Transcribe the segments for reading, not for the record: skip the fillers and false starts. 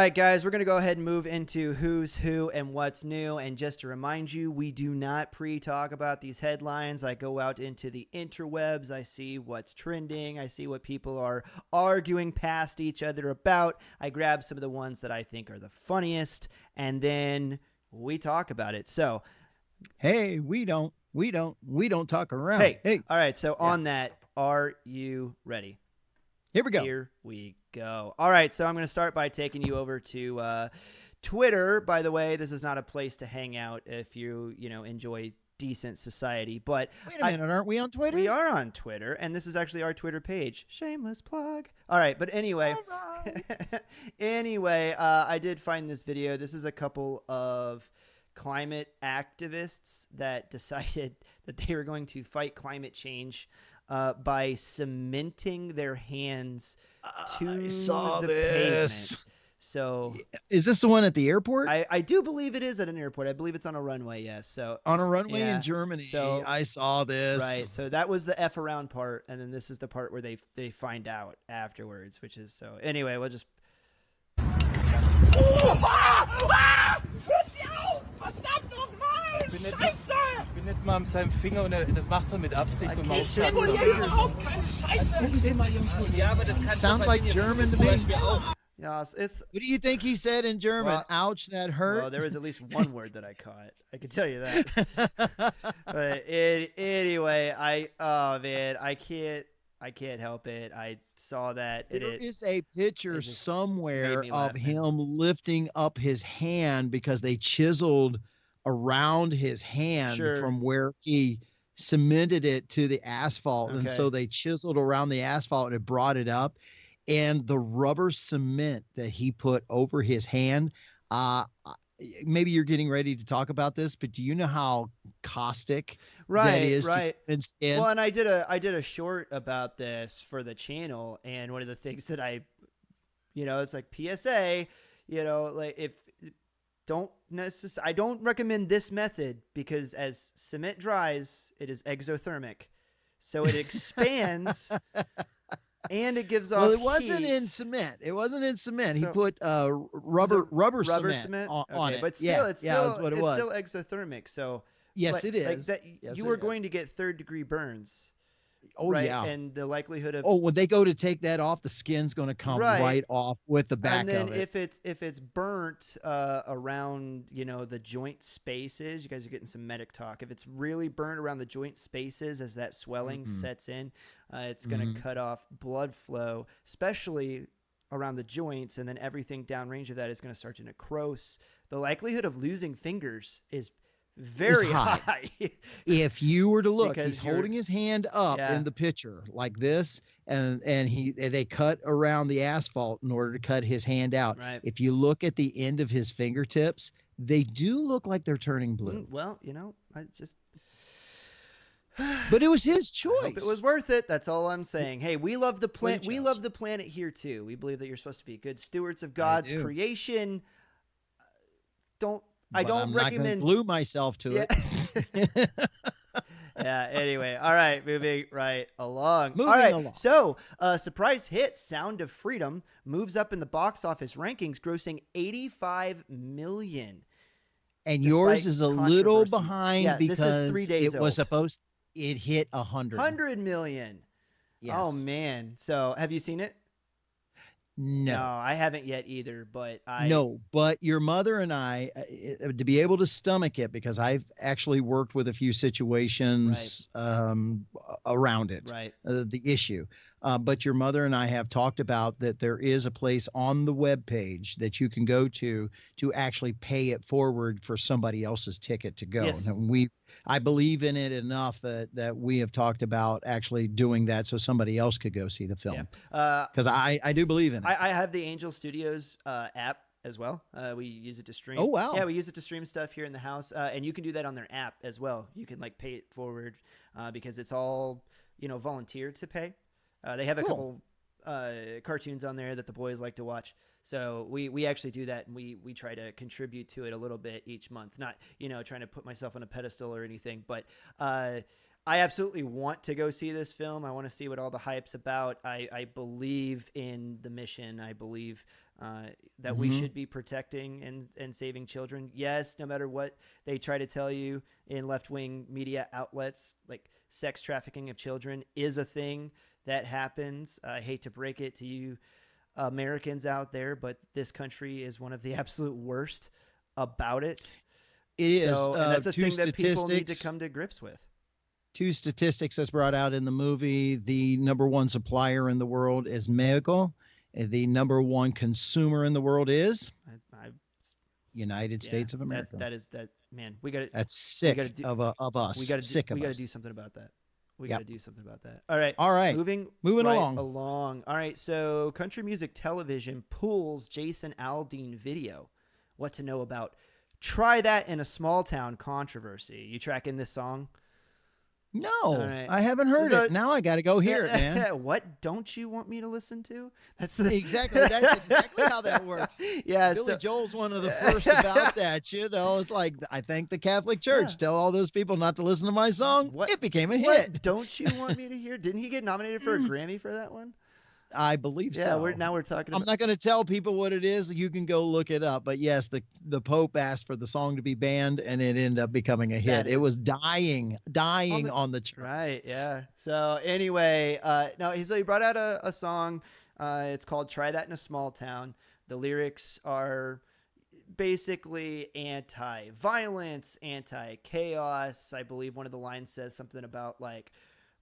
right, guys, we're going to go ahead and move into who's who and what's new. And just to remind you, we do not pre-talk about these headlines. I go out into the interwebs. I see what's trending. I see what people are arguing past each other about. I grab some of the ones that I think are the funniest, and then we talk about it. So, hey, we don't talk around. Hey. All right. So on that, are you ready? Here we go. Here we go. All right, so I'm going to start by taking you over to Twitter. By the way, this is not a place to hang out if you enjoy decent society. But wait a minute, aren't we on Twitter? We are on Twitter, and this is actually our Twitter page. Shameless plug. All right, but anyway, I did find this video. This is a couple of climate activists that decided that they were going to fight climate change by cementing their hands to the pavement. So, is this the one at the airport? I do believe it is at an airport. I believe it's on a runway. Yes. So on a runway in Germany. So I saw this. Right. So that was the F around part, and then this is the part where they find out afterwards, which is so. Anyway, we'll just. Ich bin nicht mal an seinem Finger und das macht er mit Absicht. Sounds like German to me. Yeah, what do you think he said in German? Well, ouch, that hurt. Well, there was at least one word that I caught. I can tell you that. But anyway, I can't help it. I saw that. There is a picture somewhere of him lifting up his hand because they chiseled around his hand from where he cemented it to the asphalt. Okay. And so they chiseled around the asphalt and it brought it up. And the rubber cement that he put over his hand, maybe you're getting ready to talk about this, but do you know how caustic that is to human skin? Well, and I did a short about this for the channel, and one of the things that I it's like PSA, like I don't recommend this method because as cement dries, it is exothermic. So it expands and it gives off Well, it wasn't in cement. It wasn't in cement. So, he put rubber cement on it. But still, it's still exothermic. So yes, it is. You are going to get third-degree burns. Oh, right? yeah. And the likelihood of when they go to take that off, the skin's going to come right off with the back of it. And then if it's burnt around, the joint spaces, you guys are getting some medic talk. If it's really burnt around the joint spaces as that swelling sets in, it's going to cut off blood flow, especially around the joints, and then everything downrange of that is going to start to necrose. The likelihood of losing fingers is very high. If you were to look, he's holding his hand up in the picture like this, and they cut around the asphalt in order to cut his hand out. Right. If you look at the end of his fingertips, they do look like they're turning blue. Well, I just. But it was his choice. I hope it was worth it. That's all I'm saying. Hey, we love the planet. We love the planet here too. We believe that you're supposed to be good stewards of God's creation. I don't recommend glue myself to it. Yeah. Anyway. All right. Moving right along. So, surprise hit Sound of Freedom moves up in the box office rankings, grossing $85 million. And yours is a little behind because this is 3 days old. It hit 100 million. Yes. Oh man. So, have you seen it? No, I haven't yet either, but but your mother and I, to be able to stomach it, because I've actually worked with a few situations around it, the issue. But your mother and I have talked about that there is a place on the webpage that you can go to actually pay it forward for somebody else's ticket to go. Yes. And I believe in it enough that we have talked about actually doing that so somebody else could go see the film. Because I do believe in it. I have the Angel Studios app as well. We use it to stream. Oh, wow. Yeah, we use it to stream stuff here in the house. And you can do that on their app as well. You can pay it forward because it's all, volunteer to pay. They have a couple cartoons on there that the boys like to watch. So we actually do that, and we try to contribute to it a little bit each month. Not, trying to put myself on a pedestal or anything, but I absolutely want to go see this film. I want to see what all the hype's about. I believe in the mission. I believe that we should be protecting and saving children. Yes, no matter what they try to tell you in left-wing media outlets, like sex trafficking of children is a thing that happens. I hate to break it to you Americans out there, but this country is one of the absolute worst about it. It is. And that's a thing that people need to come to grips with. 2 statistics that's brought out in the movie. The number 1 supplier in the world is Mexico. The number 1 consumer in the world is United States of America. Man, that's sick of us. We got to do something about that. We got to do something about that. All right. Moving along. All right. So Country Music Television pulls Jason Aldean video. What to know about Try That in a Small Town controversy. You tracking this song? No, right. I haven't heard it. Now I got to go hear it, man. What don't you want me to listen to? That's exactly how that works. Yeah, Billy Joel's one of the first about that. It's like, I thank the Catholic Church. Tell all those people not to listen to my song. It became a hit. What don't you want me to hear? Didn't he get nominated for a Grammy for that one? I believe so. Now we're talking about... I'm not going to tell people what it is. You can go look it up. But yes, the Pope asked for the song to be banned, and it ended up becoming a hit. It was dying on the charts. Right, yeah. So anyway, he brought out a song. It's called Try That in a Small Town. The lyrics are basically anti-violence, anti-chaos. I believe one of the lines says something about like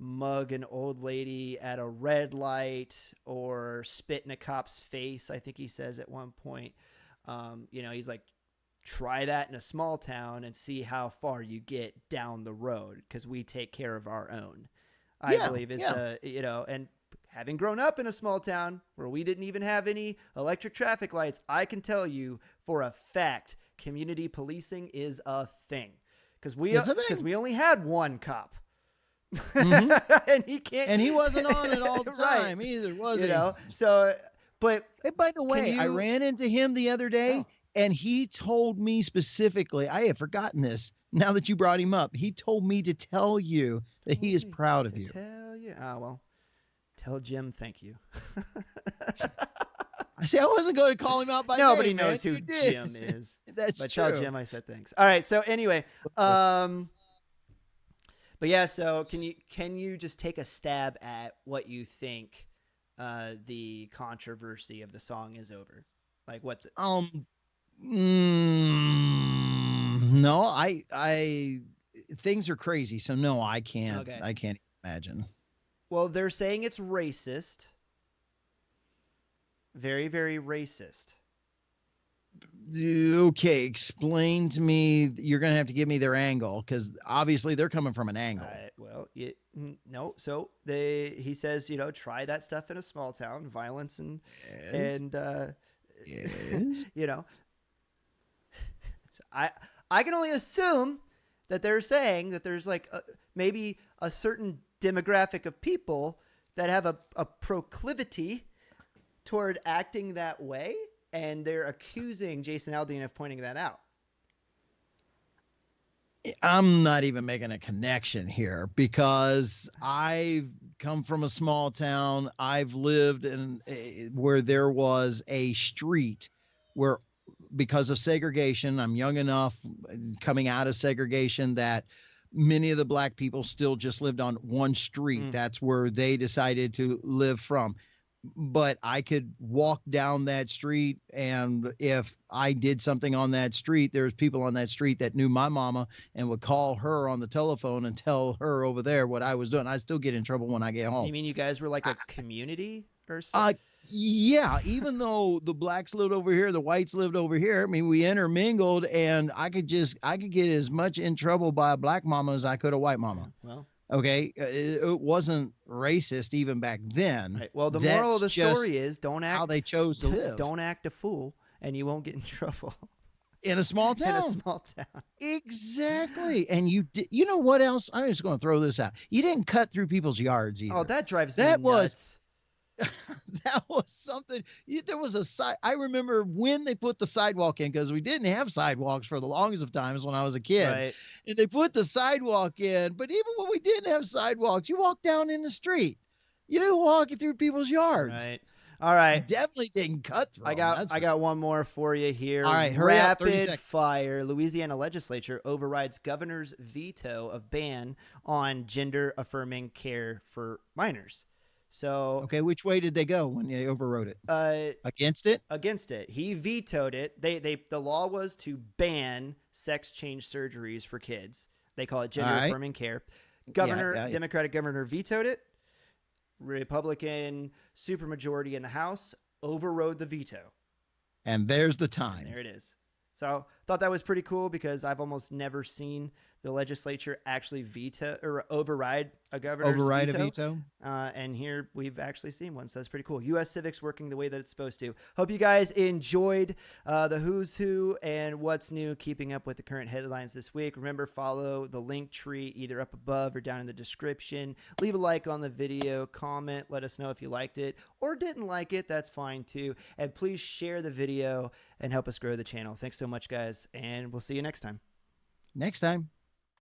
mug an old lady at a red light or spit in a cop's face. I think he says at one point, he's like, try that in a small town and see how far you get down the road, because we take care of our own. I believe is and having grown up in a small town where we didn't even have any electric traffic lights, I can tell you for a fact, community policing is a thing, because we only had one cop. and he wasn't on it all the time either, was he? So, but hey, by the way, I ran into him the other day, and he told me specifically, I had forgotten this. Now that you brought him up, he told me to tell you that he is proud of you. Tell Jim thank you. I say I wasn't going to call him out by name. Nobody knows who Jim is. That's but true. Tell Jim I said thanks. All right. So anyway, but yeah, so can you just take a stab at what you think the controversy of the song is over? Like what? No, I things are crazy, so no, I can't. Okay. I can't imagine. Well, they're saying it's racist. Very, very racist. Okay, explain to me. You're going to have to give me their angle, because obviously they're coming from an angle. No. So he says, try that stuff in a small town, violence and yes. So I can only assume that they're saying that there's like maybe a certain demographic of people that have a proclivity toward acting that way. And they're accusing Jason Aldean of pointing that out. I'm not even making a connection here, because I've come from a small town. I've lived in where there was a street where, because of segregation, I'm young enough coming out of segregation that many of the black people still just lived on one street. That's where they decided to live from. But I could walk down that street, and if I did something on that street, there's people on that street that knew my mama and would call her on the telephone and tell her over there what I was doing. I still get in trouble when I get home. You mean you guys were like a community or something? Yeah, even though the blacks lived over here, the whites lived over here. I mean, we intermingled, and I could get as much in trouble by a black mama as I could a white mama. Well. Okay, it wasn't racist even back then. Right. Well, the moral of the story is don't act how they chose to live. Don't act a fool, and you won't get in trouble. In a small town. In a small town. Exactly. And you know what else? I'm just going to throw this out. You didn't cut through people's yards either. Oh, that drives me nuts. That was something. There was I remember when they put the sidewalk in, because we didn't have sidewalks for the longest of times when I was a kid. Right. And they put the sidewalk in. But even when we didn't have sidewalks, you walk down in the street. You didn't walk through people's yards. Right. All right. You definitely didn't cut through. I got one more for you here. All right, hurry up. 30 Rapid seconds. fire. Louisiana legislature overrides governor's veto of ban on gender-affirming care for minors. So okay, which way did they go when they overrode it? Against it? Against it. He vetoed it. The law was to ban sex change surgeries for kids. They call it gender-affirming care. Democratic governor vetoed it. Republican supermajority in the House overrode the veto. And there's the time. And there it is. So thought that was pretty cool because I've almost never seen the legislature actually veto or override a governor's veto. And here we've actually seen one. So that's pretty cool. U.S. civics working the way that it's supposed to. Hope you guys enjoyed the who's who and what's new, keeping up with the current headlines this week. Remember, follow the link tree either up above or down in the description. Leave a like on the video, comment, let us know if you liked it or didn't like it. That's fine too. And please share the video and help us grow the channel. Thanks so much, guys. And we'll see you next time. Next time.